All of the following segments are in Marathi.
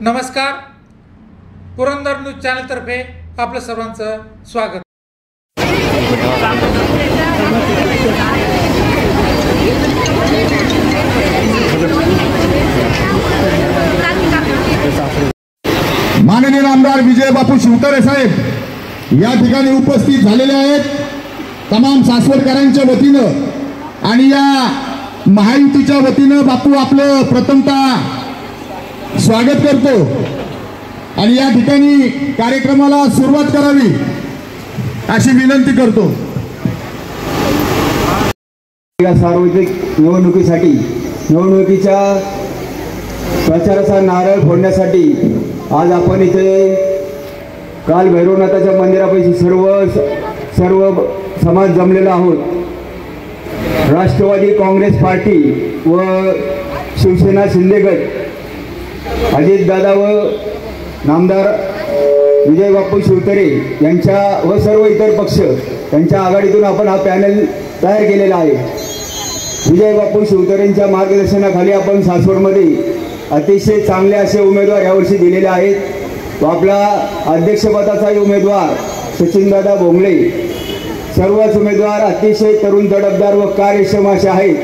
नमस्कार, पुरंदर न्यूज चॅनलतर्फे आपलं सर्वांचं स्वागत। माननीय आमदार विजय बापू शिवतारे साहेब या ठिकाणी उपस्थित झालेले आहेत। तमाम सासवडकरांच्या वतीनं आणि या महायुतीच्या वतीनं बापू आपलं प्रथमतः स्वागत करतो आणि या ठिकाणी कार्यक्रमाला सुरुवात करावी अशी विनंती करतो। या सार्वत्रिक निवडणुकीच्या प्रचाराचा नारळ फोडण्यासाठी आज आपण इथे काल भैरवनाथाच्या मंदिरापाशी सर्व समाज जमलेला आहोत। राष्ट्रवादी काँग्रेस पार्टी व शिवसेना शिंदे गट, अजितदादा व नामदार विजय बापू शिवतारे यांच्या व सर्व इतर पक्ष यांच्या आघाडीतून आपण हा पॅनल तयार केलेला आहे। विजय बापू शिवतारेंच्या मार्गदर्शनाखाली आपण सासवडमध्ये अतिशय चांगले असे उमेदवार यावर्षी दिलेले आहेत। व आपला अध्यक्षपदाचाही उमेदवार सचिनदादा भोंगळे, सर्वच उमेदवार अतिशय तरुण तडफदार व कार्यक्षम असे आहेत।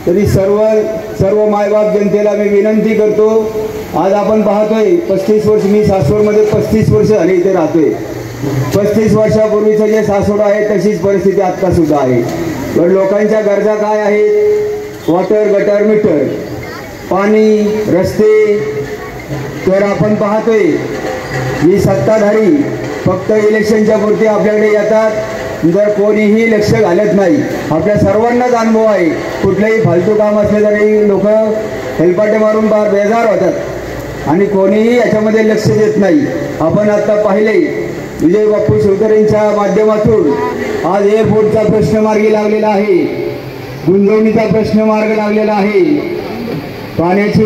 तरी सर्व मायबाप जनतेला मी विनंती करतो, आज आपण पाहतोय 35 वर्ष, मी सासवडमध्ये 35 वर्ष झाले इथे राहतोय। 35 वर्षापूर्वीचं जे सासवड आहे तशीच परिस्थिती आत्ता सुद्धा आहे। तर लोकांच्या गरजा काय आहेत? वॉटर, गटर, मीटर, पाणी, रस्ते। तर आपण पाहतोय ही सत्ताधारी फक्त इलेक्शनच्या पुरती आपल्याकडे येतात, जर कोणीही लक्ष घालत नाही। आपल्या सर्वांनाच अनुभव आहे, कुठलेही फालतू काम असले तरी लोक हेलपाटे मारून फार बेजार होतात आणि कोणीही याच्यामध्ये लक्ष देत नाही। आपण आता पाहिले विजय बापू शिवतारेंच्या माध्यमातून आज एअरपोर्टचा प्रश्न मार्गी लागलेला आहे, गुंजवणीचा प्रश्न मार्ग लागलेला आहे, पाण्याची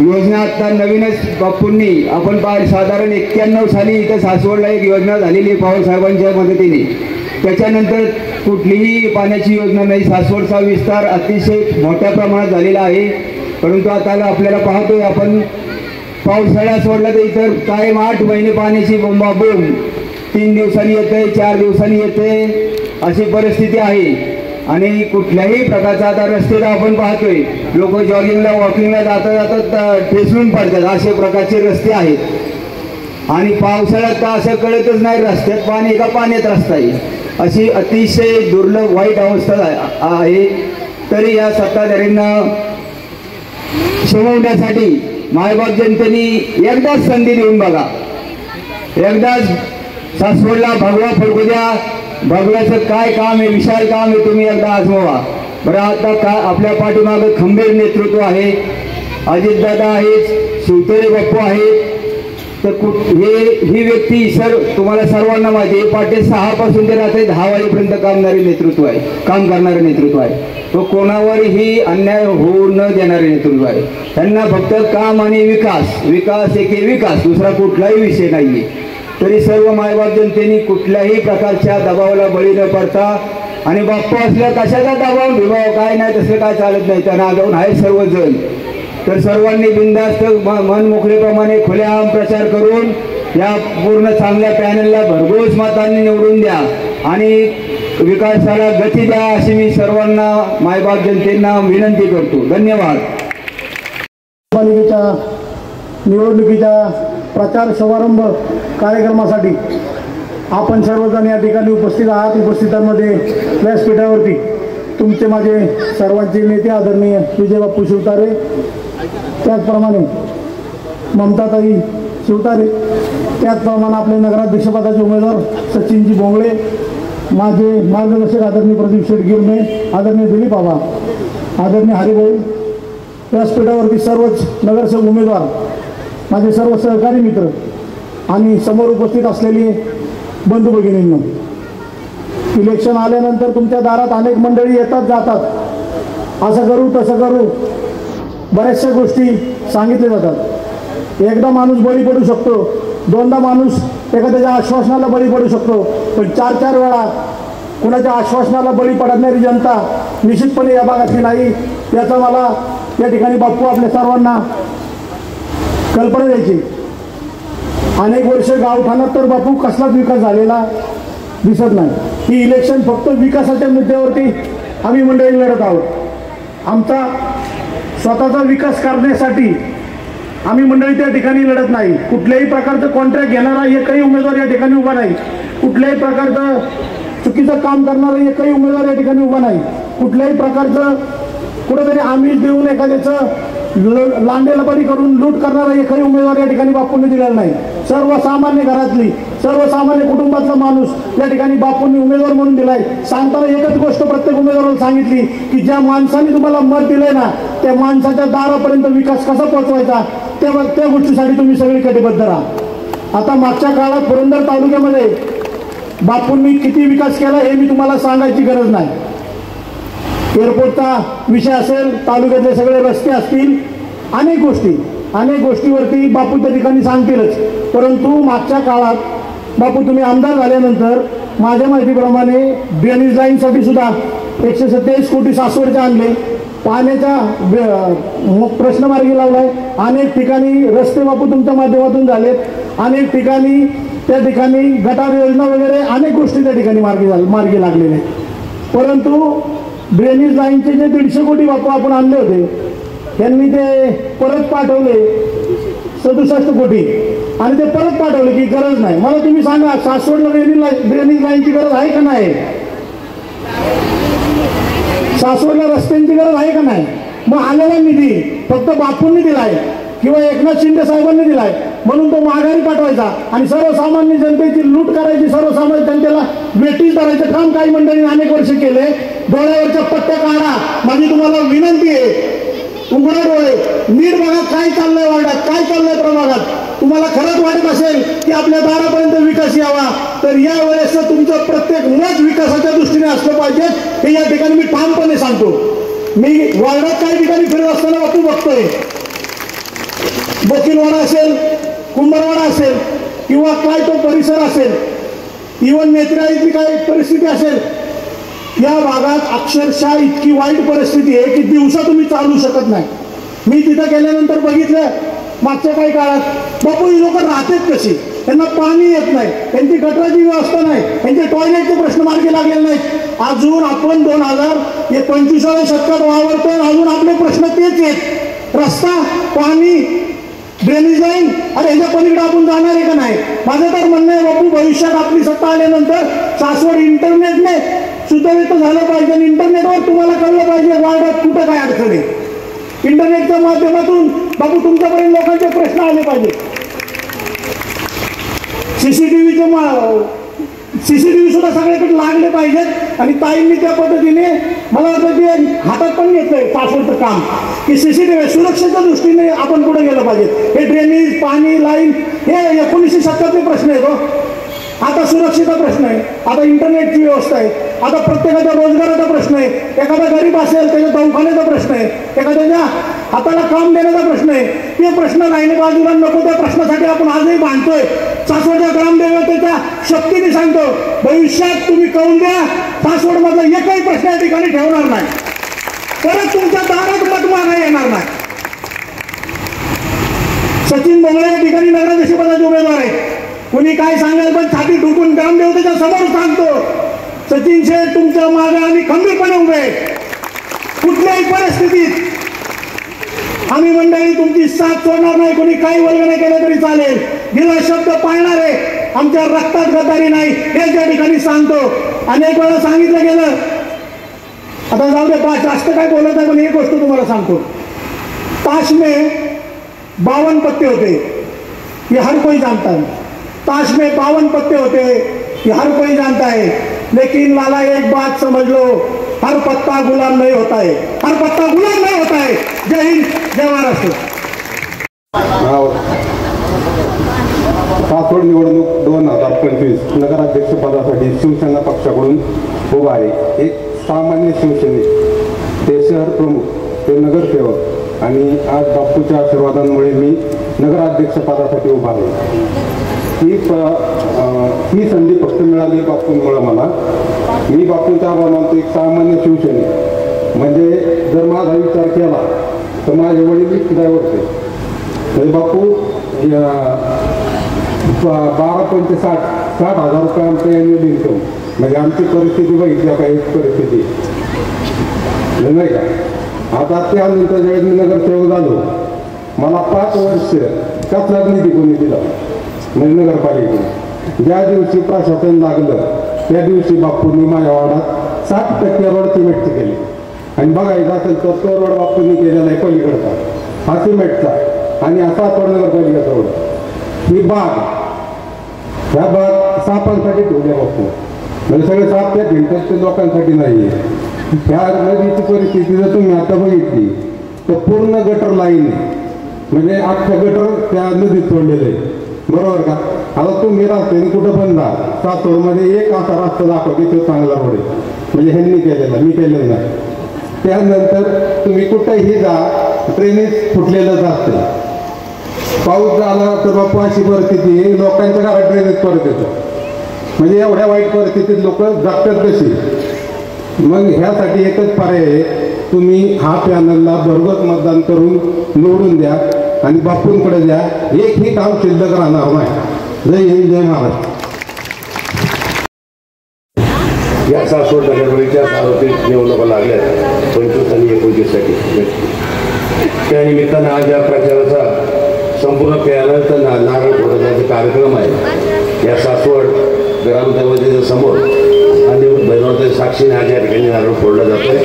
योजना आता नवीनच बापूंनी आपण साधारण 91 साली इथं सासवडला एक योजना झालेली आहे पवार साहेबांच्या मदतीने। त्याच्यानंतर कुठलीही पाण्याची योजना नाही। सासवडचा विस्तार अतिशय मोठ्या प्रमाणात झालेला आहे, परंतु आता आपल्याला पाहतोय आपण पावसाळा सोडला तर इतर कायम 8 महिने पाण्याची बोंबाबोंब, 3 दिवसांनी येते, 4 दिवसांनी येते, अशी परिस्थिती आहे। आणि कुठल्याही प्रकारचा आता रस्ते तर आपण पाहतोय, लोक जॉगिंगला वॉकिंगला जाता ठेचून पडतात, असे प्रकारचे रस्ते आहेत। आणि पावसाळ्यात तर असं कळतच नाही रस्त्यात पाणी का पाण्यात रस्ता आहे, अशी अतिशय दुर्लभ वाईट अवस्था आहे। तरी या सत्ताधाऱ्यांना शमवण्यासाठी मायबाप जनतेने एकदाच संधी देऊन बघा, एकदाच सासवडला भगवा फडकू द्या। भगव्याचं काय काम आहे, विशाल काम आहे, तुम्ही एकदा आजमावा बरं। आता आपल्या पाठीमागे खंबीर नेतृत्व आहे, अजितदादा आहेत, शिवतारे बापू आहेत। तर ही व्यक्ती तुम्हाला सर्वांना माहिती आहे, पहाटे 6 पासून ते रात्री 10 वाजेपर्यंत काम करणारे नेतृत्व आहे। तो कोणावरही अन्याय होऊ न देणारे नेतृत्व आहे। त्यांना फक्त काम आणि विकास एके विकास, दुसरा कुठलाही विषय नाहीये। तरी सर्व मायबाप जनतेने कुठल्याही प्रकारच्या दबावाला बळी न पडता, आणि बाप्पा असल्या कशाचा दबाव विभाव काय नाही, तसं काय चालत नाही, त्यांना आगाऊन आहे सर्वजण। तर सर्वांनी बिनधास्त मन मोकळेप्रमाणे खुलेआम प्रचार करून या पूर्ण चांगल्या पॅनलला भरघोस मतांनी निवडून द्या आणि विकासाला गती द्या, अशी मी सर्वांना मायबाप जनतेला विनंती करतो। धन्यवाद। निवडणुकीच्या प्रचार शुभारंभ कार्यक्रमासाठी आपण सर्वजण या ठिकाणी उपस्थित आहात। उपस्थितांमध्ये व्यासपीठावरती तुमचे माझे सर्वांचे नेते आदरणीय विजय बापू शिवतारे, त्याचप्रमाणे ममताताई शिवतारे, त्याचप्रमाणे आपले नगराध्यक्षपदाचे उमेदवार सचिनजी भोंगळे, माझे मार्गदर्शक आदरणीय प्रदीप शेठ गिरणे, आदरणीय दिलीप आबा, आदरणीय हरिभाऊ, व्यासपीठावरती सर्वच नगरसेवक उमेदवार, माझे सर्व सहकारी मित्र आणि समोर उपस्थित असलेली बंधू भगिनींनो, इलेक्शन आल्यानंतर तुमच्या दारात अनेक मंडळी येतात जातात, असं करू तसं करू, बऱ्याचशा गोष्टी सांगितल्या जातात। एकदा माणूस बळी पडू शकतो, दोनदा माणूस एखाद्याच्या आश्वासनाला बळी पडू शकतो, पण 4-4 वेळा कुणाच्या आश्वासनाला बळी पडणारी जनता निश्चितपणे या भागातली नाही। याचा मला या ठिकाणी बापू आपल्या सर्वांना कल्पना द्यायची. अनेक वर्ष गावठाणात तर बापू कसलाच विकास झालेला दिसत नाही. ही इलेक्शन फक्त विकासाच्या मुद्द्यावरती आम्ही मंडळी लढत आहोत. आमचा स्वतःचा विकास करण्यासाठी आम्ही मंडळी त्या ठिकाणी लढत नाही. कुठल्याही प्रकारचं कॉन्ट्रॅक्ट घेणारा एकही उमेदवार या ठिकाणी उभा नाही. कुठल्याही प्रकारचं चुकीचं काम करणारा एकही उमेदवार या ठिकाणी उभा नाही. कुठल्याही प्रकारचं कुठेतरी आमिष देऊन एखाद्याचं लांडेलबाडी करून लूट करणारा एकही उमेदवार या ठिकाणी बापूंनी दिलेला नाही. सर्वसामान्य घरातली सर्वसामान्य कुटुंबातला माणूस या ठिकाणी बापूंनी उमेदवार म्हणून दिलाय. सांगताना एकच गोष्ट प्रत्येक उमेदवाराला सांगितली की ज्या माणसाने तुम्हाला मत दिलंय ना त्या माणसाच्या दारापर्यंत विकास कसा पोहोचवायचा त्या गोष्टीसाठी तुम्ही सगळे कटिबद्ध राहा. आता मागच्या काळात पुरंदर तालुक्यामध्ये बापूंनी किती विकास केला हे मी तुम्हाला सांगायची गरज नाही. एअरपोर्टचा विषय असेल, तालुक्यातले सगळे रस्ते असतील, अनेक गोष्टीवरती बापू त्या ठिकाणी सांगतीलच. परंतु मागच्या काळात बापू तुम्ही आमदार झाल्यानंतर माझ्या माहितीप्रमाणे ड्रेनेज लाईनसाठी सुद्धा 127 कोटी सासवडचे आणले. पाण्याचा प्रश्न मार्गी लावलाय. अनेक ठिकाणी रस्ते बापू तुमच्या माध्यमातून झालेत. अनेक ठिकाणी त्या ठिकाणी गटार योजना वगैरे अनेक गोष्टी त्या ठिकाणी मार्गी लागलेल्या आहेत. परंतु ड्रेनेज लाईनचे जे 150 कोटी बापू आपण आणले होते त्यांनी ते परत पाठवले 67 कोटी आणि ते परत पाठवले की गरज नाही. मला तुम्ही सांगा सासवडला ड्रेनेज लाईनची गरज आहे का नाही? सासवडला रस्त्यांची गरज आहे का नाही? मग आलेला निधी फक्त बापूंनी दिलाय किंवा एकनाथ शिंदे साहेबांनी दिलाय म्हणून तो माघारी पाठवायचा आणि सर्वसामान्य जनतेची लूट करायची, सर्वसामान्य जनतेला वेटीस धरायचं काम काही मंडळींनी अनेक वर्ष केले. डोळ्यावरच्या पट्ट्या काढा. माझी तुम्हाला विनंती आहे, उघडे डोळे नीट बघा काय चाललंय वार्डात, काय चाललंय प्रभागात. तुम्हाला खरंच वाटत असेल की आपल्या दारापर्यंत विकास यावा तर या वेळेस तुमचं प्रत्येक मत विकासाच्या दृष्टीने असलं पाहिजे हे या ठिकाणी मी ठामपणे सांगतो. मी वार्डात काही ठिकाणी फिरत असताना बापू बघतोय, बोकीलवाडा असेल, कुंभारवाडा असेल किंवा काय तो परिसर असेल, इव्हन नेत्राईतली काय परिस्थिती असेल, या भागात अक्षरशः इतकी वाईट परिस्थिती आहे की दिवसा तुम्ही चालू शकत नाही. मी तिथं गेल्यानंतर बघितलं मागच्या काही काळात बापू ही लोक राहतात कशी, त्यांना पाणी येत नाही, त्यांची गटराची व्यवस्था नाही, त्यांचे टॉयलेटचे प्रश्न मार्गी लागलेले नाहीत. अजून आपण 2025व्या शतकात वावरतोय, अजून आपले प्रश्न तेच आहेत. रस्ता, पाणी, ड्रेनेज लाईन, अरे ह्याच्या पलीकडे आपण जाणार आहे का नाही? माझं तर म्हणणं आहे बापू भविष्यात आपली सत्ता आल्यानंतर सासवड इंटरनेटने सुधारित झालं पाहिजे आणि इंटरनेटवर तुम्हाला कळलं पाहिजे वार्डात कुठं काय अडचण आहे. इंटरनेटच्या माध्यमातून बापू तुमच्यापर्यंत लोकांचे प्रश्न आले पाहिजे. सीसीटीव्ही सुद्धा सगळ्याकडे लागले पाहिजेत आणि ताईंनी त्या पद्धतीने मला वाटतं ते हातात पण घेतलंय सासवडचं काम की सीसीटीव्ही सुरक्षेच्या दृष्टीने आपण पुढे गेलं पाहिजे. हे ड्रेनेज, पाणी, लाईन हे 1900 शतकातले प्रश्न आहेत हो. आता सुरक्षेचा प्रश्न आहे, आता इंटरनेटची व्यवस्था आहे, आता प्रत्येकाच्या रोजगाराचा प्रश्न आहे, एखादा गरीब असेल त्याच्या दवाखान्याचा प्रश्न आहे, एखाद्याच्या हाताला काम देण्याचा प्रश्न आहे. ते प्रश्न राहिले बाजूला नको, त्या प्रश्नासाठी आपण आजही बांधतोय. सासवडच्या ग्रामदेवतेच्या शक्तीने सांगतो भविष्यात तुम्ही कळून द्या सासवडमधला एकही प्रश्न या ठिकाणी ठेवणार नाही, परत तुमच्या दारात मत मागायला येणार नाही. सचिन बोंगळे या ठिकाणी नगराध्यक्षपदाचे उमेदवार आहे. कुणी काय सांगाल पण छाती ठोकून ग्रामदेवतेच्या समोर सांगतो सचिन शेठ तुमच्या मागे आम्ही खंबीरपणे उभे आहे. कुठल्याही परिस्थितीत आम्ही मंडळी तुमची साथ सोडणार नाही. कोणी काही वर्ग नाही केलं तरी चालेल, दिला शब्द पाळणार आहे. आमच्या रक्तात गद्दारी नाही हे त्या ठिकाणी सांगतो. अनेक वेळा सांगितलं गेलं, आता जाऊ दे जास्त काय बोलत आहे पण एक गोष्ट तुम्हाला सांगतो. ताश में 52 पत्ते होते ये हर कोई जानता है. ताश में 52 पत्ते होते ये हर कोई जानता है. लेकिन लाला एक बात समझ लो, हर पत्ता गुलाम नहीं होता है, हर पत्ता गुलाम नहीं होता है. जय हिंद, जय महाराष्ट्र. सासवड निवडणूक 2025 नगराध्यक्ष पदासाठी शिवसेना पक्षाकडून उभा आहे. एक सामान्य शिवसैनिक, ते शहर प्रमुख, ते नगरसेवक आणि आज बापूच्या आशीर्वादांमुळे मी नगराध्यक्ष पदासाठी उभा आहे. ही संधी फक्त मिळाली बापूंमुळे मला. मी बापूंचा आभार मानतो. एक सामान्य शिवसैनिक म्हणजे जर माझा विचार केला तर माझे वडील ड्रायव्हर होते. म्हणजे बापू 12-60 रुपये आमचं एन्युअल इन्कम, म्हणजे आमची परिस्थिती बघितली काही परिस्थिती नाही का. आता त्यानंतर ज्यावेळेस मी नगरसेवक झालो, मला 5 वर्ष कसलाच निधी कोणी दिला म्हणजे नगरपालिकेने. ज्या दिवशी प्रशासन लागलं त्या दिवशी बापूंनी माझ्या वार्डात 60% रोड सिमेंटची केली. आणि बघायचं असेल तर तो रोड बापूंनी केलेला आहे पलीकडचा, हा सिमेंटचा, आणि असा तो नगरपालिकेचा रोड. ही बाग, ह्या बाग सापांसाठी ठेवल्या बापू, म्हणजे सगळे साप त्या भिंतात ते लोकांसाठी नाही आहे. ह्या नदीची परिस्थिती जर तुम्ही आता बघितली तर पूर्ण गटर लाईन आहे, म्हणजे अख्खं गटर त्या नदीत सोडलेलं आहे, बरोबर का. आता तुम्ही रस्त्याने कुठं पण जा, सासवडमध्ये एक असा रस्ता दाखवा की तो चांगला रोड आहे, म्हणजे ह्यांनी केलेला, मी केलेलं नाही. त्यानंतर तुम्ही कुठेही जा, ट्रेनीत फुटलेलंच असतं. पाऊस झाला तर बापू अशी परिस्थिती, लोकांच्या घरात ड्रेनेज परत येतं, म्हणजे एवढ्या वाईट परिस्थितीत लोक जगतात कशी. मग ह्यासाठी एकच पर्याय आहे, तुम्ही हा पॅनलला भरघोस मतदान करून निवडून द्या आणि बापूंकडे द्या. एकही काम शिल्लक राहणार नाही. जय हिंद, जय महाराष्ट्र. या सासवड नगरपालिकेच्या सार्वत्रिक निवडणुका लागल्या 25 आणि 29साठी. त्यानिमित्तानं आज या प्रचाराचा संपूर्ण पॅनलचा नारळ फोडण्याचा कार्यक्रम आहे. या सासवड ग्रामपंचायतीच्या समोर आणि भैरवनाथाच्या साक्षीने आज या ठिकाणी नारळ फोडला जातोय.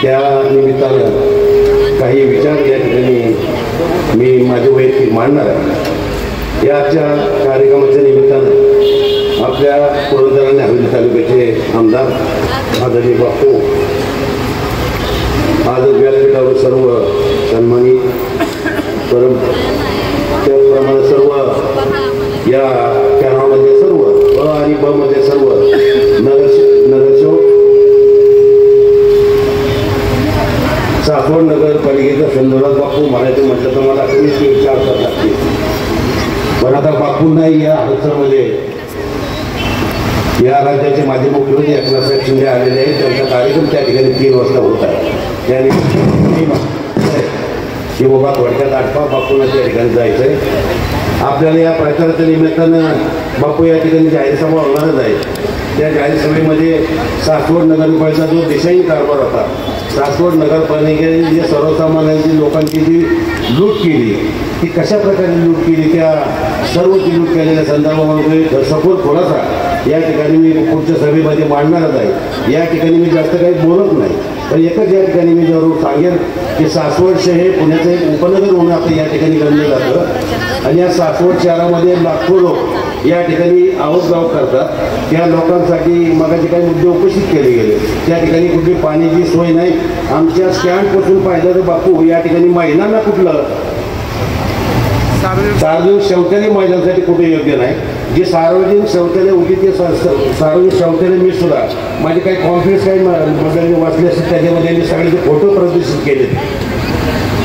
त्या निमित्तानं काही विचार या ठिकाणी मी माझे वैयक्तिक मांडणार आहे. याच्या कार्यक्रमाच्या निमित्तानं आपल्या पुरंदर आणि हवेली तालुक्याचे आमदार आदरणीय बापू आज व्यासपीठावर सर्व सन्मानित, त्याचप्रमाणे सर्व या कॅनॉलमध्ये सर्व अ आणि ब मध्ये सर्व नगरसेवक, सासवड नगरपालिकेच्या संदर्भात बापू म्हणायचं म्हटलं तर मला कमीच 3-4 तास लागतील. पण आता बापूंनाही या हलचलमध्ये या राज्याचे माजी मुख्यमंत्री एकनाथ शिंदे आलेले आहेत. त्यांचा कार्यक्रम त्या ठिकाणी 3 वाजता होत आहे. त्यानिमित्ताने की बाबा थोडक्यात आठवा बापूंना त्या ठिकाणी जायचं आहे. आपल्याला या प्रचाराच्या निमित्तानं बापू या ठिकाणी जाहीर सभा होणारच आहे. त्या जाहीर सभेमध्ये सासवड नगरपालिकेचा जो देशाही कारभार होता, सासवड नगरपालिकेने जे सर्वसामान्यांची लोकांची जी लूट केली ती कशा प्रकारे लूट केली, त्या सर्व ती लूट केलेल्या संदर्भामध्ये सखोल थोडासा या ठिकाणी मी पुढच्या सभेमध्ये मांडणारच आहे. या ठिकाणी मी जास्त काही बोलत नाही, पण एकच या ठिकाणी मी जरूर सांगेन की सासवड शहर हे पुण्याचं एक उपनगर म्हणून आता या ठिकाणी गणलं जातं. आणि या सासवड शहरामध्ये लाखो लोक या ठिकाणी आवक करतात. त्या लोकांसाठी मगाचे काही मुद्दे उपस्थित केले गेले. त्या ठिकाणी कुठली पाण्याची सोय नाही. आमच्या स्टँडपासून पाहिलं तर बापू या ठिकाणी महिलांना कुठलं सार्वजनिक शौचालय महिलांसाठी कुठे योग्य नाही. जे सार्वजनिक शौचालय होती ते सार्वजनिक शौचालय मी सुद्धा माझे काही कॉन्फिडन्स काही मंडळीने वाचले असतील, त्याच्यामध्ये मी सगळ्यांचे फोटो प्रदर्शित केले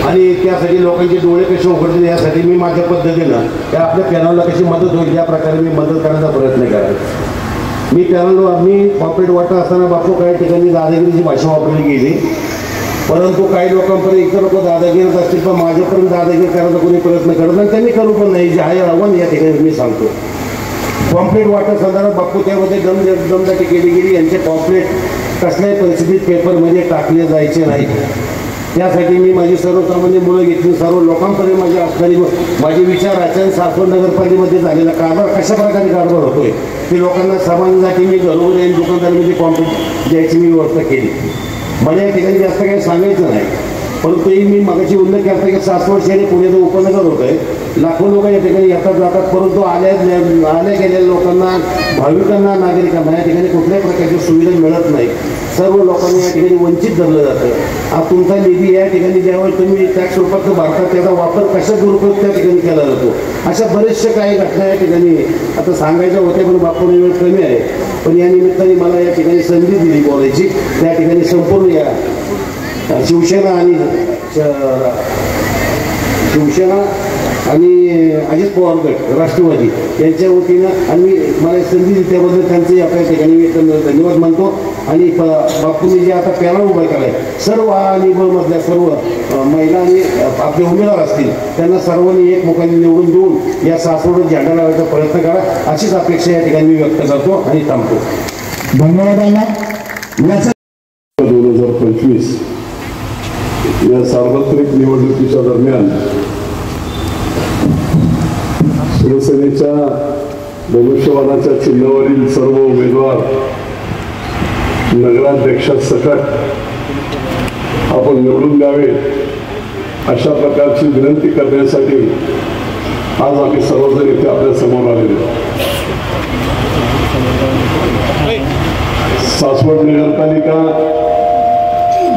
आणि त्यासाठी लोकांचे डोळे कसे उघडतील यासाठी मी माझ्या पद्धतीनं त्या आपल्या पॅनलला कशी मदत होईल या प्रकारे मी मदत करण्याचा प्रयत्न करायचा. मी पॅनलवर मी कॉर्पोरेट वाटत असताना बापू काही ठिकाणी दादागिरीची भाषा वापरली गेली, परंतु काही लोकांपर्यंत इतर लोक दादागिरीत असतील पण माझ्यापर्यंत दादागिरी करायचा कोणी प्रयत्न करत नाही. त्यांनी करू पण नाही. जे आहे आव्हान या ठिकाणी मी सांगतो. पॉम्पलेट वाटत संदर्भात बापू त्यामध्ये दमदाटी केली गेली. यांचे पॉम्पलेट कसल्याही परिस्थितीत पेपरमध्ये टाकले जायचे नाही. त्यासाठी मी माझी सर्वसामान्य मुलं घेतली, सर्व लोकांपर्यंत माझी असणारी माझे विचार आचरण सासवड नगरपालिकेमध्ये झालेला कारभार कशा प्रकारे कारभार होतोय ते लोकांना समाजासाठी मी घरोघर येईल दुकानदारांमध्ये पॉम्पलेट द्यायची मी व्यवस्था केली. मला या ठिकाणी जास्त काही सांगायचं नाही, परंतु मी मगाशी उल्लेख केला की सासवड शहर पुण्याचं उपनगर होत आहे. लाखो लोक या ठिकाणी येतात जातात, परंतु आल्या गेलेल्या लोकांना, भाविकांना, नागरिकांना या ठिकाणी कुठल्याही प्रकारची सुविधा मिळत नाही. सर्व लोकांना या ठिकाणी वंचित धरलं जातं. आज तुमचा निधी या ठिकाणी ज्यावेळेस तुम्ही टॅक्स रूपात भरता त्याचा वापर कशा दुरुपयोग त्या ठिकाणी केला जातो. अशा बरेचशा काही घटना या ठिकाणी आता सांगायच्या होत्या, पण बापून वेळ कमी आहे. पण या निमित्ताने मला या ठिकाणी संधी दिली बोलायची. त्या ठिकाणी संपूर्ण या शिवसेना आणि अजित पवार गट राष्ट्रवादी यांच्या वतीनं आणि मला संधी दिली त्याबद्दल त्यांचंही आपल्या ठिकाणी मी धन्यवाद मानतो. आणि बापूंनी जे आता पॅनल उभा केला आहे, सर्व आ आणि ब मधल्या सर्व महिला आणि आपले उमेदवार असतील त्यांना सर्वांनी एकमुखाने निवडून देऊन या सासवडून झेंडा लावायचा प्रयत्न करा, अशीच अपेक्षा या ठिकाणी मी व्यक्त करतो आणि थांबतो. धन्यवाद. 2025 या सार्वत्रिक निवडणुकीच्या दरम्यान शिवसेनेच्या धनुष्यबाणाच्या चिन्हावरील सर्व उमेदवार नगराध्यक्षासकट आपण निवडून द्यावे अशा प्रकारची विनंती करण्यासाठी आज आम्ही सर्वजण इथे आपल्या समोर आलेले. सासवड नगरपालिका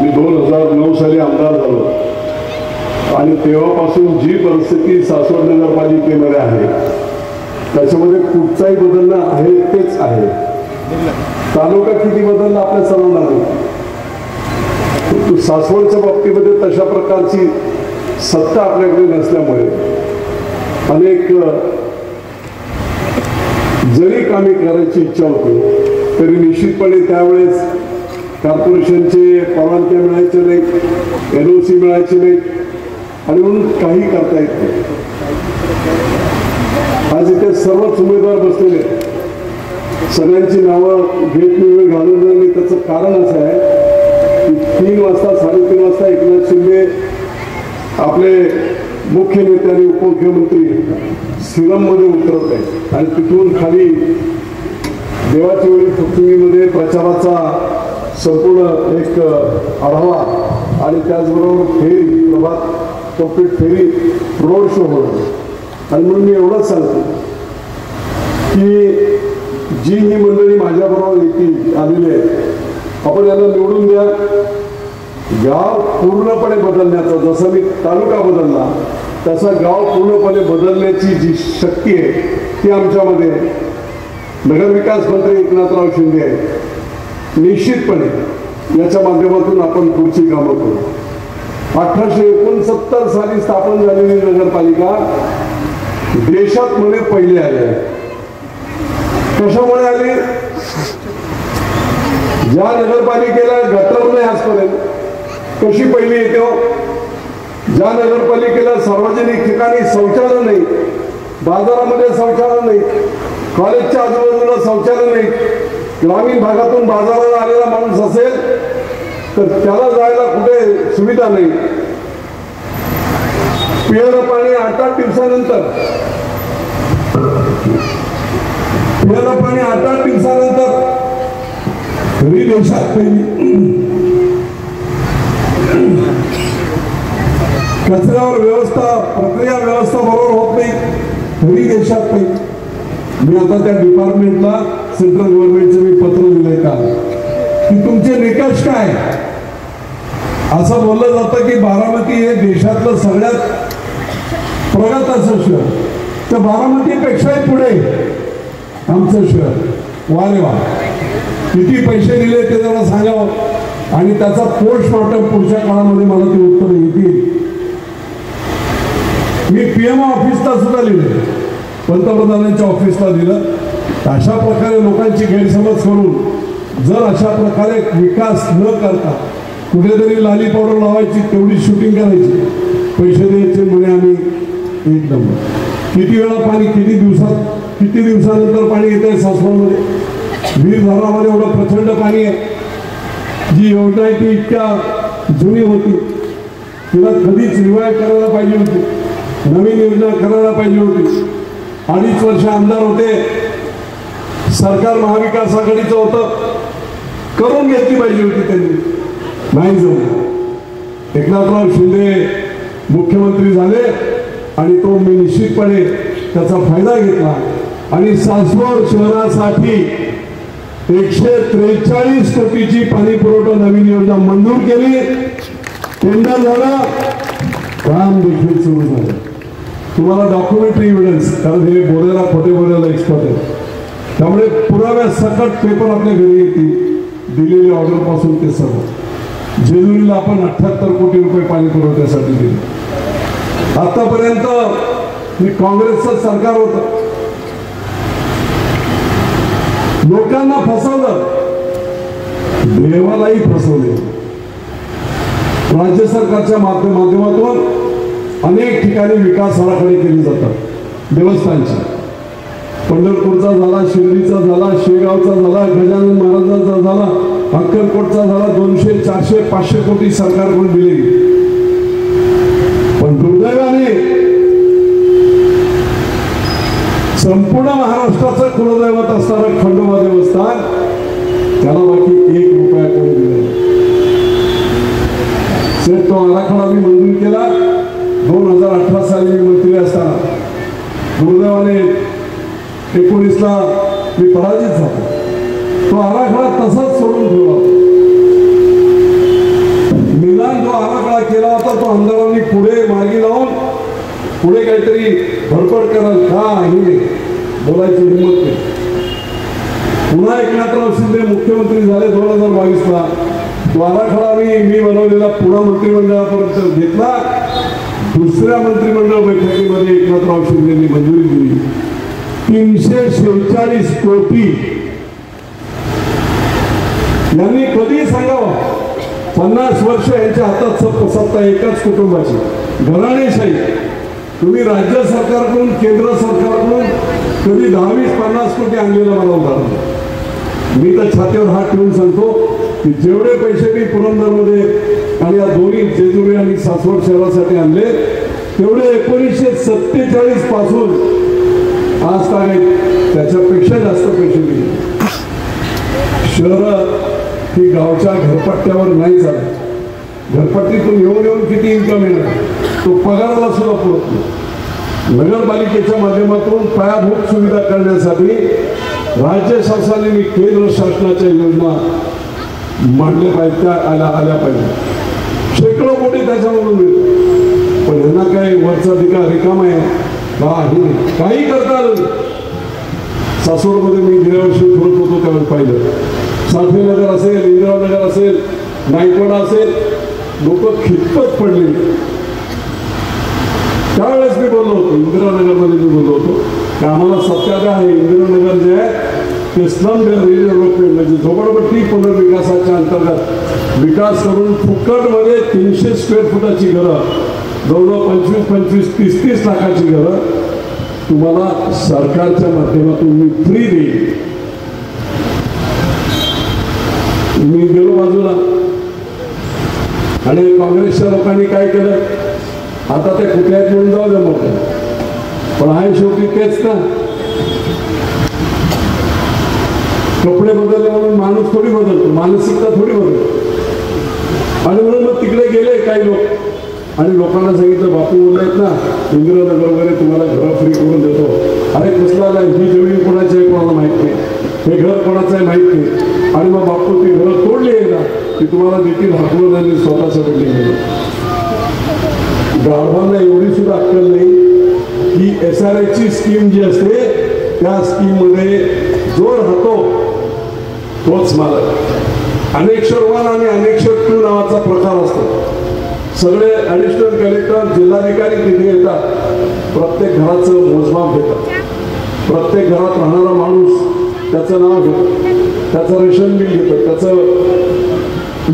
मी 2009 साली आमदार झालो आणि तेव्हापासून जी परिस्थिती सासवड नगरपालिकेमध्ये आहे त्याच्यामध्ये कुठचाही बदल आहे तेच आहे. तालुका किती बदलला आपल्या सर्वांना नाही. सासवडच्या बाबतीमध्ये तशा प्रकारची सत्ता आपल्याकडे नसल्यामुळे अनेक जरी कामे करायची इच्छा होती तरी निश्चितपणे त्यावेळेस कॉर्पोरेशनचे परवानग्या मिळायचे नाहीत, LOC मिळायचे नाहीत आणि म्हणून काही करता येत नाही. आज इथे सर्वच उमेदवार बसलेले, सगळ्यांची नावं घेत वेळ घालून नाही. त्याचं कारण असं आहे की 3 वाजता 3:30 वाजता एकनाथ शिंदे आपले मुख्य नेते आणि उपमुख्यमंत्री सिरममध्ये उतरत आहेत आणि तिथून खाली देवाची वेळी पृथ्वीमध्ये प्रचाराचा संपूर्ण एक आढावा आणि त्याचबरोबर फेरी प्रभात कंप्लीट फेरी रोड शो होणार. आणि म्हणून मी एवढंच सांगतो की जी ही मंडळी माझ्याबरोबर येतील आलेली आहे आपण याला निवडून द्या. गाव पूर्णपणे बदलण्याचा, जसं मी तालुका बदलला तसा गाव पूर्णपणे बदलण्याची जी शक्ती आहे ती आमच्यामध्ये नगरविकास मंत्री एकनाथराव शिंदे आहेत. निश्चितपणे याच्या माध्यमातून आपण पुढची कामं करू. 1869 साली स्थापन झालेली नगरपालिका देशात मध्ये पहिले आले. कशामुळे आले? ज्या नगरपालिकेला गटर नाही आजपर्यंत कशी पहिली येते हो? ज्या नगरपालिकेला सार्वजनिक ठिकाणी शौचालय नाही, बाजारामध्ये शौचालय नाही, कॉलेजच्या आजूबाजूला शौचालय नाही, ग्रामीण भागातून बाजाराला आलेला माणूस असेल तर त्याला जायला कुठे सुविधा नाही. पिण्याचं पाणी 8-8 दिवसानंतर, पिण्याचं पाणी 8-8 दिवसानंतर तरी देशात पहिली. कचऱ्यावर व्यवस्था, प्रक्रिया व्यवस्था बरोबर होत नाही तरी देशात पहिली. मी आता त्या डिपार्टमेंटला सेंट्रल गव्हर्नमेंटचं मी पत्र दिलंय का की तुमचे निकष काय. असं बोललं जातं की बारामती हे देशातलं सगळ्यात प्रगत असं शहर, तर बारामतीपेक्षाही पुढे आमचं शहर. वा रे वा, किती पैसे दिले ते जरा सांगावं आणि त्याचा पोस्टमॉर्टम पुढच्या काळामध्ये मला ते उत्तर येतील. मी PMO ऑफिसला सुद्धा लिहिलं, पंतप्रधानांच्या ऑफिसला दिलं. अशा प्रकारे लोकांची गैरसमज करून जर अशा प्रकारे विकास न करता कुठेतरी लाली पावडर लावायची, तेवढी शूटिंग करायची, पैसे द्यायचे म्हणे आम्ही एक नंबर. किती वेळा पाणी, किती दिवसानंतर पाणी येत आहे सासवडमध्ये. वीर धरणामध्ये एवढं प्रचंड पाणी आहे. जी योजना आहे ती इतक्या जुनी होती, तिला कधीच रिवाईव्ह करायला पाहिजे होती, नवीन योजना करायला पाहिजे होती. 2.5 वर्ष आमदार होते, सरकार महाविकास आघाडीचं होतं, करून घेतली पाहिजे होती त्यांनी, नाही जमलं. एकनाथराव शिंदे मुख्यमंत्री झाले आणि तो मी निश्चितपणे त्याचा फायदा घेतला आणि सासवड शहरासाठी 143 कोटीची पाणी पुरवठा नवीन योजना मंजूर केली. टेंडर झालं, काम देखील सुरू झालं. तुम्हाला डॉक्युमेंटरी एव्हिडन्स, कारण हे बोलायला, खोटे बोलायला एक्सपर्ट आहे, त्यामुळे पुराव्या सकट पेपर आपल्या घरी येतील. दिलेली ऑर्डर पासून ते सर्व. जेजुरीला आपण 78 कोटी रुपये पाणी पुरवठ्यासाठी दिले. आतापर्यंत हे काँग्रेसचं सरकार होतं, लोकांना फसवलं. देवालाही फसवले. राज्य सरकारच्या माध्यमातून अनेक ठिकाणी विकास आराखडे केले जातात. देवस्थानचे पंढरपूरचा झाला, शिर्डीचा झाला, शेगावचा झाला, गजानन महाराजांचा झाला, अक्कलकोटचा झाला. 200, 400, 500 कोटी सरकारकडून दिले. पण दुर्दैवाने संपूर्ण महाराष्ट्राचं कुलदैवत असणारं खंडोबा देवस्थान त्याला बाकी 1 रुपया कोणी दिला. तो आराखडा मी मंजूर केला 2018 साली मी मंत्री असताना. दुर्दैवाने 19ला मी पराजित झालो. तो आराखडा तसाच सोडून ठेवला. निदान जो आराखडा केला होता तो आमदारांनी पुढे मार्गी लावून पुढे काहीतरी धडपड कराल काही बोलायची हिंमत नाही. पुन्हा एकनाथराव शिंदे मुख्यमंत्री झाले 2022ला. तो आराखडा मी बनवलेला पुन्हा मंत्रिमंडळापर्यंत घेतला. दुसऱ्या मंत्रिमंडळ बैठकीमध्ये एकनाथराव शिंदेनी मंजुरी दिली. 346 कोटी. यांनी कधी सांगावं 50 वर्ष यांच्या हातात सत्ता एकाच कुटुंबाची घराणेशाही. तुम्ही राज्य सरकारकडून केंद्र सरकारकडून कधी 10-20-50 कोटी आणलेलं मला उदाहरण. मी तर छातीवर हात ठेवून सांगतो की जेवढे पैसे मी पुरंदरमध्ये आणि या दोन्ही जेजुरी आणि सासवड शहरासाठी आणले तेवढे 1947 पासून आज तारीख त्याच्यापेक्षा जास्त पैसे दिले. शहर ही गावच्या घरपट्ट्यावर नाही चालत. घरपट्टीतून येऊन किती इन्कम येणार तो पगाराला सुद्धा पुरत नाही. नगरपालिकेच्या माध्यमातून पायाभूत सुविधा करण्यासाठी राज्य शासनाने केंद्र शासनाच्या योजना मांडल्या पाहिजे, त्या आल्या पाहिजे. शेकडो कोटी त्याच्यामधून मिळतो. पण यांना काही वरचा अधिकार रिकामा आहे काही करता आलं. सासवडमध्ये मी गेल्या वर्षी फिरत होतो त्यावेळेस पाहिलं. साठेनगर असेल, इंदिरानगर असेल, नायकवाडा असेल, लोक खितपत पडले. त्यावेळेस मी बोललो होतो, इंदिरानगरमध्ये मी बोललो होतो की आम्हाला सत्याग्रह आहे. इंदिरानगर जे आहे ते स्लम डेव्हलपमेंट म्हणजे झोपडपट्टी पुनर्विकासाच्या अंतर्गत विकास करून फुकटमध्ये 300 स्क्वेअर फुटाची घरं, जवळजवळ 25-30 लाखाची घरं तुम्हाला सरकारच्या माध्यमातून मी फ्री देईन. मी गेलो बाजूला आणि काँग्रेसच्या लोकांनी काय केलं, आता ते कुठल्याही म्हणून जाऊ द्या मग, पण आहे शेवटी तेच ना. कपडे बदलले म्हणून माणूस थोडी बदलतो, मानसिकता थोडी बदलतो. आणि म्हणून मग तिकडे गेले काही लोक आणि लोकांना सांगितलं बापू बोललेत ना इंदिरानगर वगैरे तुम्हाला घरं फ्री करून देतो. अरे कसला नाही, ही जमीन कोणाची आहे कोणाला माहित नाही, हे घर कोणाचं आहे माहित नाही. आणि मग बापू ती घरं तोडली आहे ना की तुम्हाला देखील हाकलून त्यांनी स्वतःच्या बिल्डिंग गेलं. गाढवांना एवढी सुद्धा अक्कल नाही की SRHची स्कीम जी असते त्या स्कीममध्ये जो राहतो तोच मालक. अनेक्षर 1 आणि अनेक्षर 2 नावाचा प्रकार असतो. सगळे ॲडिशनल कलेक्टर जिल्हाधिकारी तिथे येतात, प्रत्येक घराचं मोजमाप घेतात. प्रत्येक घरात राहणारा माणूस त्याचं नाव घेतो, त्याचं रेशन बिल घेतं, त्याचं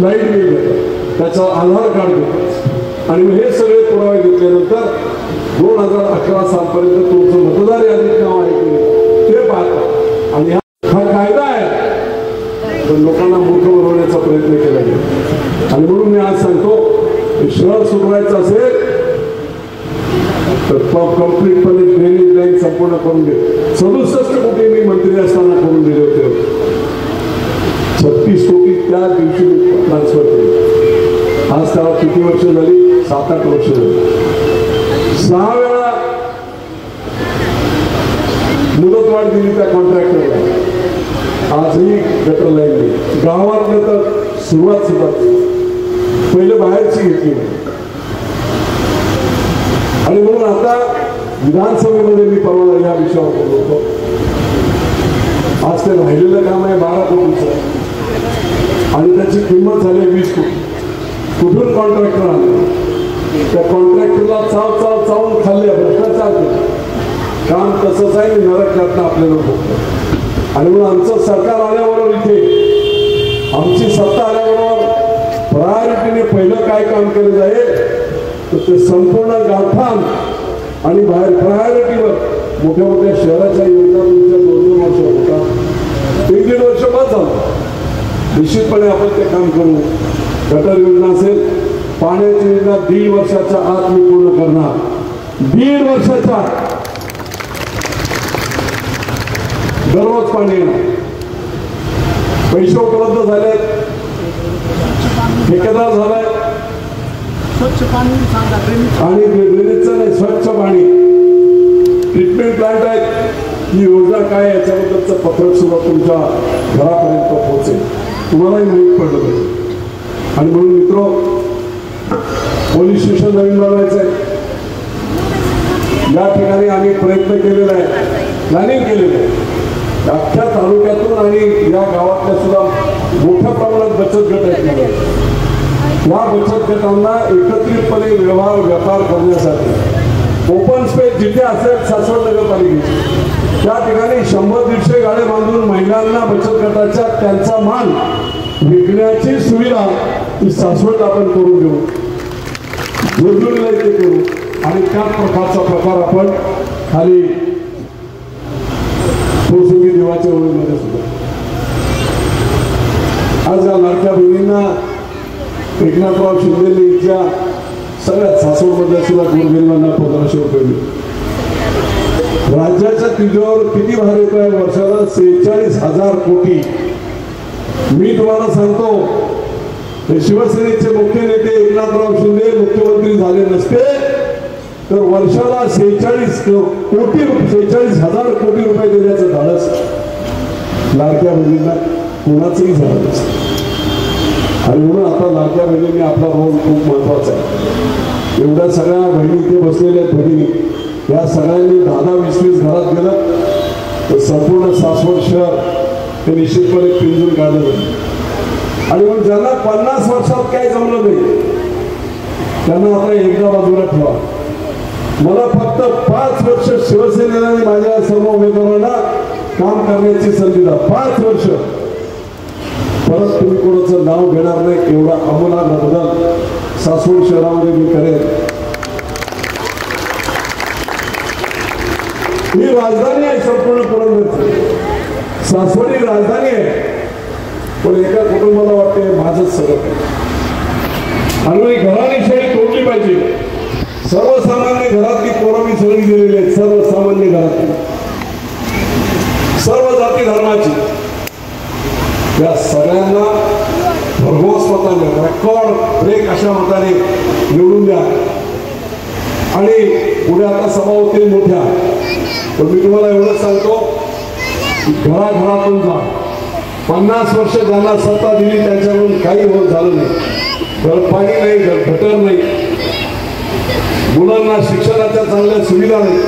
लाईट बिल घेतं, त्याचं आधार कार्ड घेतं. आणि हे सगळे पुरावे घेतल्यानंतर 2011 सालपर्यंत तुमचं मतदार यादीत नाव आहे की ते पाहतात. आणि हा कायदा आहे पण लोकांना मूर्ख बनवण्याचा प्रयत्न केला गेला. आणि म्हणून मी आज सांगतो शहर सुधारायचं असेल तर कम्प्लीटपणे ड्रेनेज लाईन संपूर्ण करून दे. 67 कोटी मी मंत्री असताना करून दिले होते. 36 कोटी त्या दिवशी ट्रान्सफर केले. आज त्याला किती वर्ष झाली? 7-8 वर्ष झाली. 6 वेळा मुदतवाढ दिली त्या कॉन्ट्रॅक्टरला. आजही गटर लाईन नाही. गावातलं तर सुरुवात पहिले बाहेरची घेतली. आणि म्हणून आता विधानसभेमध्ये मी परवा या विषयावर बोललो होतो. आज ते राहिलेलं काम आहे 12 कोटीचं आणि त्याची किंमत झाली 20 कोटी. कुठून कॉन्ट्रॅक्टर आले? त्या कॉन्ट्रॅक्टरला चावून खाल्ले, भ्रष्टाचार केला. काम तसंच आहे, नरक यातना आपल्याला होतं. आणि म्हणून आमचं सरकार आल्याबरोबर इथे आमची सत्ता आल्याबरोबर प्रायोरिटीने पहिलं काय काम केलं जाईल तर ते संपूर्ण गावठाण आणि बाहेर प्रायोरिटीवर मोठ्या मोठ्या शहराच्या योजना तुमच्या 2-2 वर्ष होतात, 1-1.5 वर्ष बाद झालं. निश्चितपणे आपण ते काम करू. गटर योजना असेल, पाण्याची योजना 1.5 वर्षाच्या आत मी पूर्ण करणार. 1.5 वर्षाच्या दररोज पाणी येणार. पैसे उपलब्ध झाले, ठेकेदार झालाय आणि ड्रेनेजचं नाही, स्वच्छ पाणी, ट्रीटमेंट प्लांट आहेत. ही योजना काय याच्याबद्दलचं पत्रक सुद्धा तुमच्या घरापर्यंत पोहोचेल, तुम्हालाही माहीत पडलं पाहिजे. आणि म्हणून मित्रो, पोलीस स्टेशन नवीन बनवायचं आहे. या ठिकाणी आम्ही प्रयत्न केलेला आहे, प्लॅनिंग केलेलं आहे. अख्ख्या तालुक्यातून आणि या गावातल्या सुद्धा मोठ्या प्रमाणात बचत गट आहेत. या बचत गटांना एकत्रितपणे व्यापार करण्यासाठी ओपन स्पेस जिथे असेल सासवड नगरपालिकेची त्या ठिकाणी 100-150 गाड्या बांधून महिलांना बचत गटाच्या त्यांचा माल विकण्याची सुविधा ही सासवड आपण करून देऊ, जोडून ते करू. आणि त्याच प्रकारचा प्रकार आपण खाली कोसुंगी देवाच्या ओळीमध्ये सुद्धा. आज या लाडक्या बहिणींना एकनाथराव शिंदे इथल्या सगळ्यात सासवडमधल्या सुद्धा गोरगरिबांना 1500 रुपये मिळतात. राज्याच्या तिजोरीवर किती भार येतो आहे वर्षाला? 46,000 कोटी. मी तुम्हाला सांगतो, शिवसेनेचे मुख्य नेते एकनाथराव शिंदे मुख्यमंत्री झाले नसते तर वर्षाला 46,000 कोटी रुपये देण्याचं धाडस लाडक्या बहिणींना कोणाचंही झालं नसतं. आणि म्हणून आता लाडक्या बहिणींनी आपला रोल खूप महत्वाचा आहे. एवढ्या सगळ्या बहिणी इथे बसलेल्या भगिनी, या सगळ्यांनी 10-20 घरात गेलं तर संपूर्ण सासवड शहर हे निश्चितपणे पिंजून काढलं जाईल. आणि मग ज्यांना 50 वर्षात काय जमलं नाही त्यांना आता एकदा बाजूला ठेवा. मला फक्त 5 वर्ष शिवसेनेला आणि माझ्या सर्व उमेदवारांना काम करण्याची संधी द्या. 5 वर्ष परत तुम्ही कोणाचं नाव घेणार नाही एवढा आमूलाग्र बदल सासवड शहरामध्ये मी करेन. ही राजधानी आहे संपूर्ण पुरंदरची, सासवडी राजधानी आहे. पण एका कुटुंबाला वाटते माझंच सगळं आणि घराणेशाही तोडली पाहिजे. सर्वसामान्य घरातली पोरं मी सगळी दिलेली आहेत, सर्वसामान्य घरातली, सर्व जाती धर्माची, या सगळ्यांना भरघोस मताने रेकॉर्ड ब्रेक अशा मताने निवडून द्या. आणि पुढे आता सभा होतील मोठ्या. पण मी तुम्हाला एवढंच सांगतो की घराघरातून जा. 50 वर्ष ज्यांना सत्ता दिली त्यांच्याकडून काही होत झालं नाही. घरपाणी नाही, गटर नाही, मुलांना शिक्षणाच्या चांगल्या सुविधा नाही,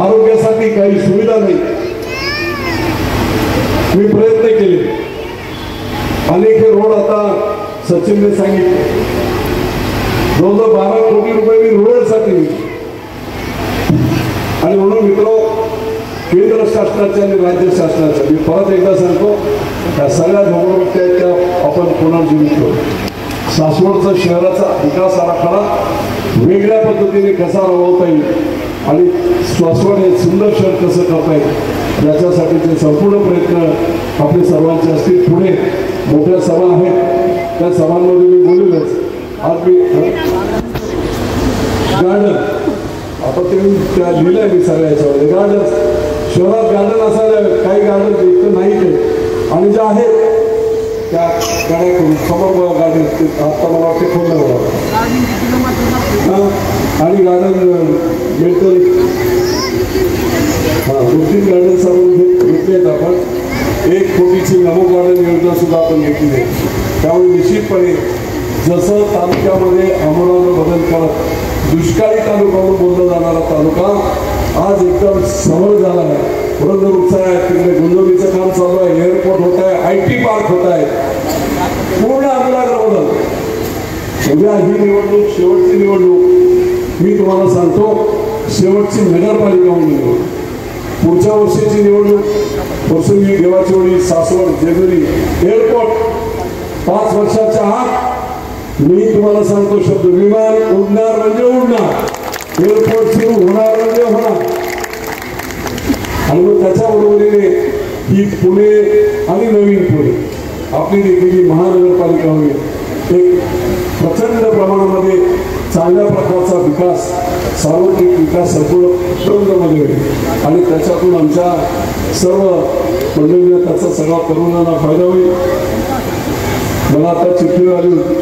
आरोग्यासाठी काही सुविधा नाही. मी प्रयत्न केले, अनेक हे रोड आता सचिनने सांगितले, जवळजवळ 12 कोटी रुपये मी रोडसाठी. आणि म्हणून मित्रो, केंद्र शासनाच्या आणि राज्य शासनाच्या मी परत एकदा सांगतो, त्या सगळ्या धोरणाच्या आपण पुनर्जीवित करू. सासवडचा शहराचा विकास आराखडा वेगळ्या पद्धतीने कसा राबवता येईल आणि सासवड हे सुंदर शहर कसं करता येईल याच्यासाठीचे संपूर्ण प्रयत्न आपले सर्वांचे असतील. पुढे मोठ्या सभा आहेत, त्या सभांमध्ये मी बोललेच. आज मी गार्डन आता ते त्या लिहिलंय मी सगळ्या याच्यामध्ये. गार्डन शहरात गार्डन असायला, काही गार्डन इतकं नाही ते, आणि जे आहेत त्या गाड्या करून समोर गार्डन आता मला वाटते खोललं बघा. आणि गार्डन मिळतं 2-3 गार्डन सर्व घेतले आहेत आपण. 1 कोटीची नमो गार्डन योजना सुद्धा आपण घेतली आहे. त्यामुळे निश्चितपणे जसं तालुक्यामध्ये आमूलाग्र बदल करत दुष्काळी तालुका म्हणून बोलला जाणारा तालुका आज एकदम सबळ झाला आहे. पुरंदर उत्साह आहे, तिकडे गुंजवणीचं काम चालू आहे, एअरपोर्ट होत आहे, IT पार्क होत आहे, पूर्ण आमूलाग्र बदल. उद्या ही निवडणूक शेवटची निवडणूक, मी तुम्हाला सांगतो शेवटची नगरपालिका म्हणून निवडणूक. पुढच्या वर्षीची निवडणूक प्रसंगी देवाचीवाडी, सासवड, जेजुरी एअरपोर्ट 5 वर्षाच्या आत मी तुम्हाला सांगतो शब्द, विमान उडणार म्हणजे उडणार, एअरपोर्ट सुरू होणार म्हणजे होणार. आणि मग त्याच्या बरोबरीने ही पुणे आणि नवीन पुणे आपली देखील ही महानगरपालिका होईल. एक प्रचंड प्रमाणामध्ये चांगल्या प्रकारचा विकास, सार्वत्रिक विकास संपूर्ण मध्ये होईल आणि त्याच्यातून आमच्या सर्व मंडळींना, त्याचा सगळा तरुणांना फायदा होईल. मला आता चिठ्ठी आली होती,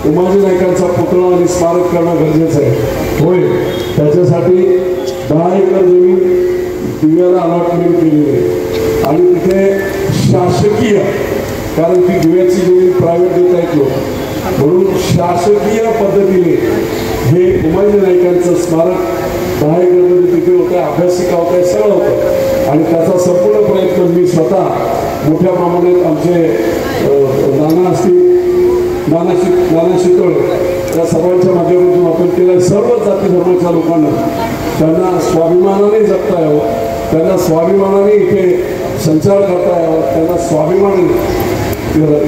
उमाजी नाईकांचा पुतळा आणि स्मारक करणं गरजेचं आहे. होय, त्याच्यासाठी 10 एकर जमीन दिव्याला अलॉटमेंट केलेली आहे आणि तिथे शासकीय, कारण ती दिव्याची जमीन प्रायव्हेट देता येत नव्हतं, म्हणून शासकीय पद्धतीने हे उमाजी नाईकांचं स्मारक 10 एकरमध्ये तिथे होतं, अभ्यासिका होतं, सगळं होतं आणि त्याचा संपूर्ण प्रयत्न मी स्वतः मोठ्या प्रमाणात आमचे नाना असतील, नाना शितोळे या सर्वांच्या माध्यमातून आपण केलं. सर्व जाती धर्माच्या लोकांना त्यांना स्वाभिमानाने जगता यावं, त्यांना स्वाभिमानाने इथे संचार करता यावा, त्यांना स्वाभिमानाने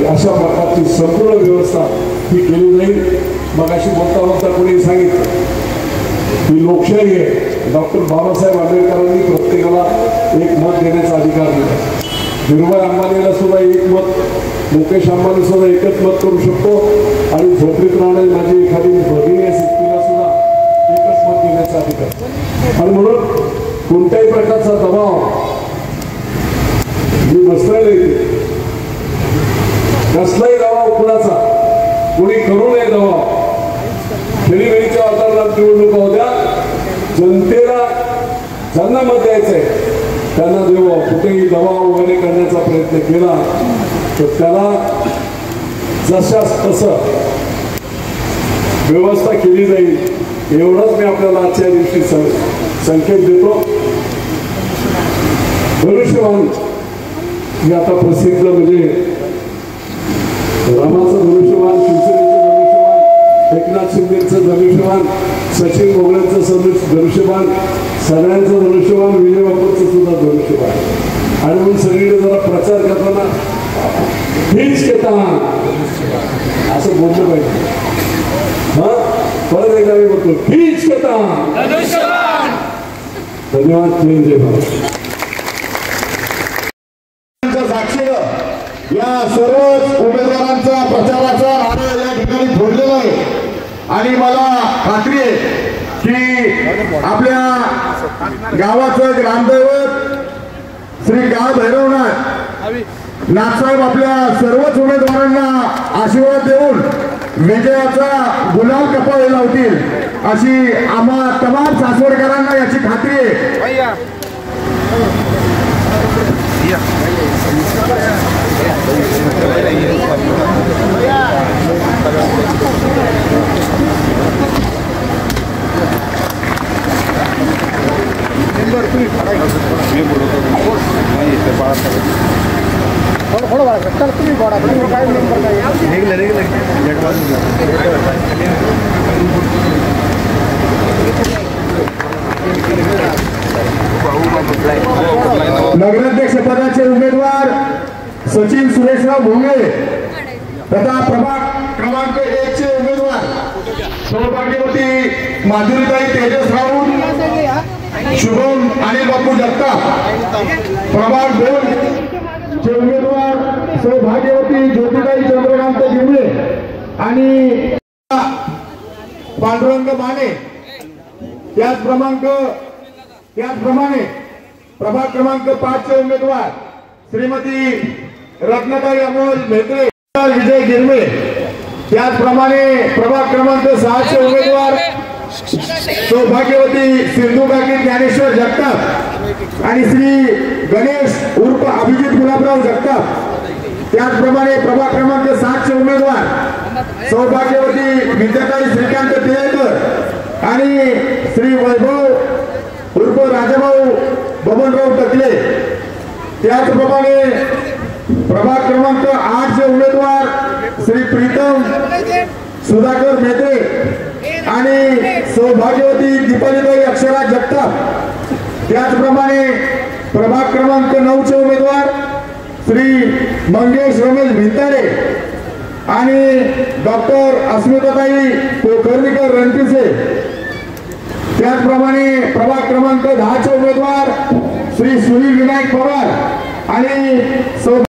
अशा प्रकारची संपूर्ण व्यवस्था ही केली जाईल. मग अशी बोलता कोणी सांगितलं ही लोकशाही आहे. डॉक्टर बाबासाहेब आंबेडकरांनी प्रत्येकाला एक मत देण्याचा अधिकार दिला. धीरूभाई अंबानीला सुद्धा एक मत, मुकेश अंबानी सुद्धा एकच मत करू शकतो आणि झोपडीत राहणारी माझी एखादी भगिनी असेल तिला सुद्धा एकच मत देण्याचा अधिकार. आणि म्हणून कोणत्याही प्रकारचा दबाव मी बसलेला येते, कसलाही दबाव कुणाचा कोणी करू नये. दबाव खेळीमेळीच्या वातावरणात निवडणुका होत्या, जनतेला ज्यांना मत द्यायचंय त्यांना देऊ. कुठेही दबाव वगैरे करण्याचा प्रयत्न केला तर त्याला जशास तसं व्यवस्था केली जाईल, एवढंच मी आपल्याला आजच्या दिवशी संकेत देतो. धनुष्यबाण हे आता प्रसिद्ध, म्हणजे रामाचं धनुष्यबाण, शिवसेनेचं धनुष्यबाण, एकनाथ शिंदेचं धनुष्यबाण, सचिन भोगळेंचं धनुष्यबाण, सगळ्यांचं धनुष्यबाण, विजय बापूंचं सुद्धा धनुष्यबाण. आणि म्हणून सगळीकडे जरा प्रचार करताना हीच घेता असं बोललं पाहिजे. हा, परत एकदा मी बोलतो, हीच घेता. धन्यवाद. जय भारत. या सर्वच उमेदवारांचा प्रचाराचा नारा या ठिकाणी फोडलेला आहे आणि मला खात्री आहे की आपल्या गावाचं ग्रामदैवत श्री गाव भैरवनाथ नाथसाहेब आपल्या सर्वच उमेदवारांना आशीर्वाद देऊन विजयाचा गुलाल कपाळी लावतील अशी आम्हा तमाम सासवडकरांना याची खात्री आहे. नगराध्यक्ष पदाचे उमेदवार सचिन सुरेशराव भोंगे तथा प्रभाग क्रमांक 1 चे उमेदवार सौभाग्यवती माधुरीताई तेजस राऊत, शुभम अनिल बापू जगताप. प्रभाग 2 चे उमेदवार सौभाग्यवती ज्योतिताई चंद्रकांत जिमले आणि पांडुरंग माने. त्याचप्रमाणे प्रभाग क्रमांक 5 चे उमेदवार श्रीमती रत्नाताई अमोल मेत्रे, विजय गिरमे. त्याचप्रमाणे प्रभाग क्रमांक 6 चे उमेदवार सौभाग्यवती सिंधुकाकी ज्ञानेश्वर जगताप आणि श्री गणेश उर्फ अभिजित गुलाबराव जगताप. त्याचप्रमाणे प्रभाग क्रमांक 7 चे उमेदवार सौभाग्यवती विद्याताई श्रीकांत टिळेकर आणि श्री वैभव उर्फ राजाभाऊ बबनराव टकले. त्याचप्रमाणे प्रभाग क्रमांक 8 चे उमेदवार श्री प्रीतम सुधाकर मेत्रे आणि सौभाग्यवती दीपालीताई अक्षरा जगताप. त्याचप्रमाणे प्रभाग क्रमांक 9चे उमेदवार श्री मंगेश रमेश भिंताडे आणि डॉक्टर अस्मिताताई पोखर्णीकर रणपिसे। त्याचप्रमाणे प्रभाग क्रमांक 10चे उमेदवार श्री सुनील विनायक पवार आणि